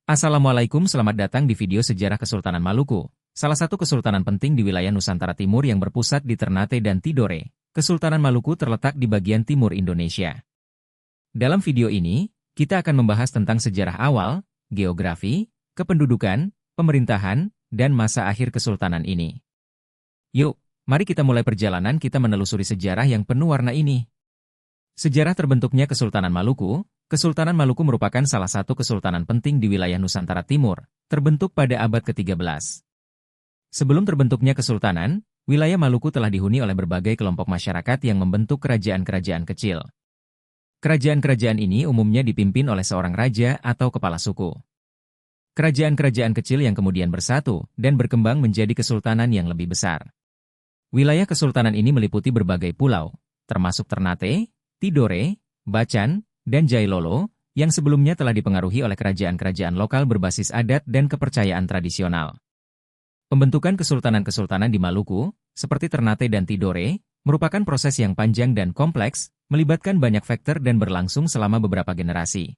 Assalamualaikum, selamat datang di video sejarah Kesultanan Maluku, salah satu kesultanan penting di wilayah Nusantara Timur yang berpusat di Ternate dan Tidore. Kesultanan Maluku terletak di bagian timur Indonesia. Dalam video ini, kita akan membahas tentang sejarah awal, geografi, kependudukan, pemerintahan, dan masa akhir kesultanan ini. Yuk, mari kita mulai perjalanan kita menelusuri sejarah yang penuh warna ini. Sejarah terbentuknya Kesultanan Maluku. Kesultanan Maluku merupakan salah satu kesultanan penting di wilayah Nusantara Timur, terbentuk pada abad ke-13. Sebelum terbentuknya kesultanan, wilayah Maluku telah dihuni oleh berbagai kelompok masyarakat yang membentuk kerajaan-kerajaan kecil. Kerajaan-kerajaan ini umumnya dipimpin oleh seorang raja atau kepala suku. Kerajaan-kerajaan kecil yang kemudian bersatu dan berkembang menjadi kesultanan yang lebih besar. Wilayah kesultanan ini meliputi berbagai pulau, termasuk Ternate, Tidore, Bacan, dan Jailolo, yang sebelumnya telah dipengaruhi oleh kerajaan-kerajaan lokal berbasis adat dan kepercayaan tradisional. Pembentukan kesultanan-kesultanan di Maluku, seperti Ternate dan Tidore, merupakan proses yang panjang dan kompleks, melibatkan banyak faktor dan berlangsung selama beberapa generasi.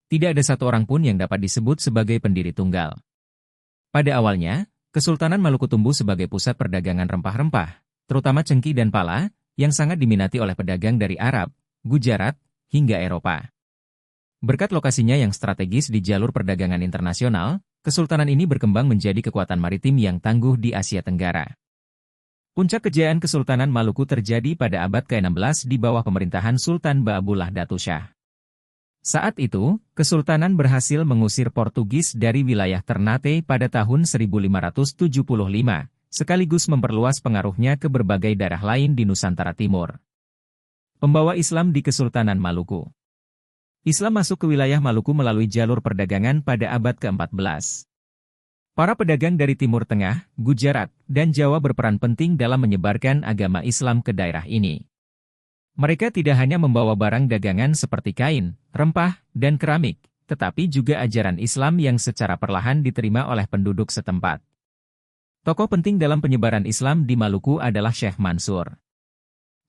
Tidak ada satu orang pun yang dapat disebut sebagai pendiri tunggal. Pada awalnya, Kesultanan Maluku tumbuh sebagai pusat perdagangan rempah-rempah, terutama cengkih dan pala, yang sangat diminati oleh pedagang dari Arab, Gujarat, hingga Eropa. Berkat lokasinya yang strategis di jalur perdagangan internasional, kesultanan ini berkembang menjadi kekuatan maritim yang tangguh di Asia Tenggara. Puncak kejayaan Kesultanan Maluku terjadi pada abad ke-16 di bawah pemerintahan Sultan Baabullah Datu Syah. Saat itu, kesultanan berhasil mengusir Portugis dari wilayah Ternate pada tahun 1575, sekaligus memperluas pengaruhnya ke berbagai daerah lain di Nusantara Timur. Pembawa Islam di Kesultanan Maluku. Islam masuk ke wilayah Maluku melalui jalur perdagangan pada abad ke-14. Para pedagang dari Timur Tengah, Gujarat, dan Jawa berperan penting dalam menyebarkan agama Islam ke daerah ini. Mereka tidak hanya membawa barang dagangan seperti kain, rempah, dan keramik, tetapi juga ajaran Islam yang secara perlahan diterima oleh penduduk setempat. Tokoh penting dalam penyebaran Islam di Maluku adalah Syekh Mansur.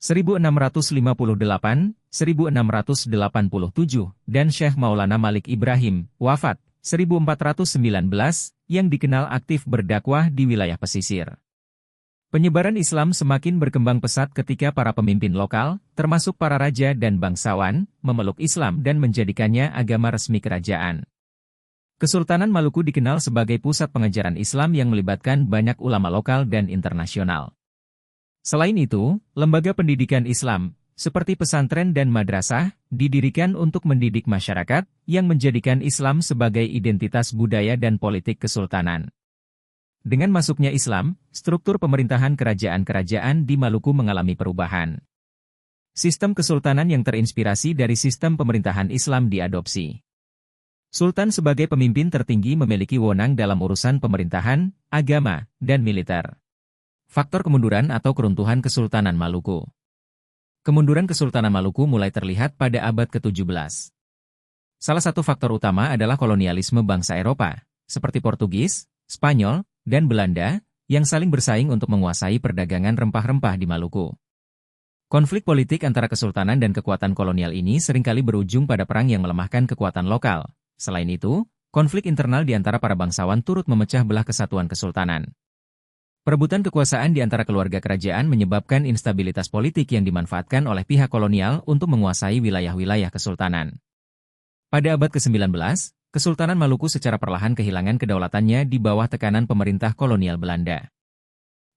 1658-1687, dan Syekh Maulana Malik Ibrahim, wafat, 1419, yang dikenal aktif berdakwah di wilayah pesisir. Penyebaran Islam semakin berkembang pesat ketika para pemimpin lokal, termasuk para raja dan bangsawan, memeluk Islam dan menjadikannya agama resmi kerajaan. Kesultanan Maluku dikenal sebagai pusat pengajaran Islam yang melibatkan banyak ulama lokal dan internasional. Selain itu, lembaga pendidikan Islam, seperti pesantren dan madrasah, didirikan untuk mendidik masyarakat, yang menjadikan Islam sebagai identitas budaya dan politik kesultanan. Dengan masuknya Islam, struktur pemerintahan kerajaan-kerajaan di Maluku mengalami perubahan. Sistem kesultanan yang terinspirasi dari sistem pemerintahan Islam diadopsi. Sultan sebagai pemimpin tertinggi memiliki wewenang dalam urusan pemerintahan, agama, dan militer. Faktor kemunduran atau keruntuhan Kesultanan Maluku. Kemunduran Kesultanan Maluku mulai terlihat pada abad ke-17. Salah satu faktor utama adalah kolonialisme bangsa Eropa, seperti Portugis, Spanyol, dan Belanda, yang saling bersaing untuk menguasai perdagangan rempah-rempah di Maluku. Konflik politik antara kesultanan dan kekuatan kolonial ini seringkali berujung pada perang yang melemahkan kekuatan lokal. Selain itu, konflik internal di antara para bangsawan turut memecah belah kesatuan kesultanan. Perebutan kekuasaan di antara keluarga kerajaan menyebabkan instabilitas politik yang dimanfaatkan oleh pihak kolonial untuk menguasai wilayah-wilayah kesultanan. Pada abad ke-19, Kesultanan Maluku secara perlahan kehilangan kedaulatannya di bawah tekanan pemerintah kolonial Belanda.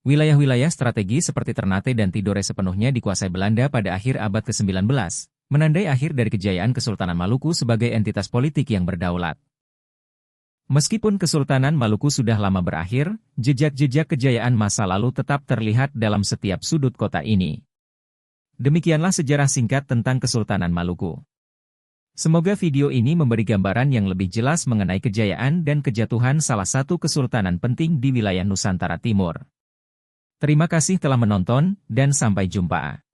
Wilayah-wilayah strategis seperti Ternate dan Tidore sepenuhnya dikuasai Belanda pada akhir abad ke-19, menandai akhir dari kejayaan Kesultanan Maluku sebagai entitas politik yang berdaulat. Meskipun Kesultanan Maluku sudah lama berakhir, jejak-jejak kejayaan masa lalu tetap terlihat dalam setiap sudut kota ini. Demikianlah sejarah singkat tentang Kesultanan Maluku. Semoga video ini memberi gambaran yang lebih jelas mengenai kejayaan dan kejatuhan salah satu kesultanan penting di wilayah Nusantara Timur. Terima kasih telah menonton, dan sampai jumpa.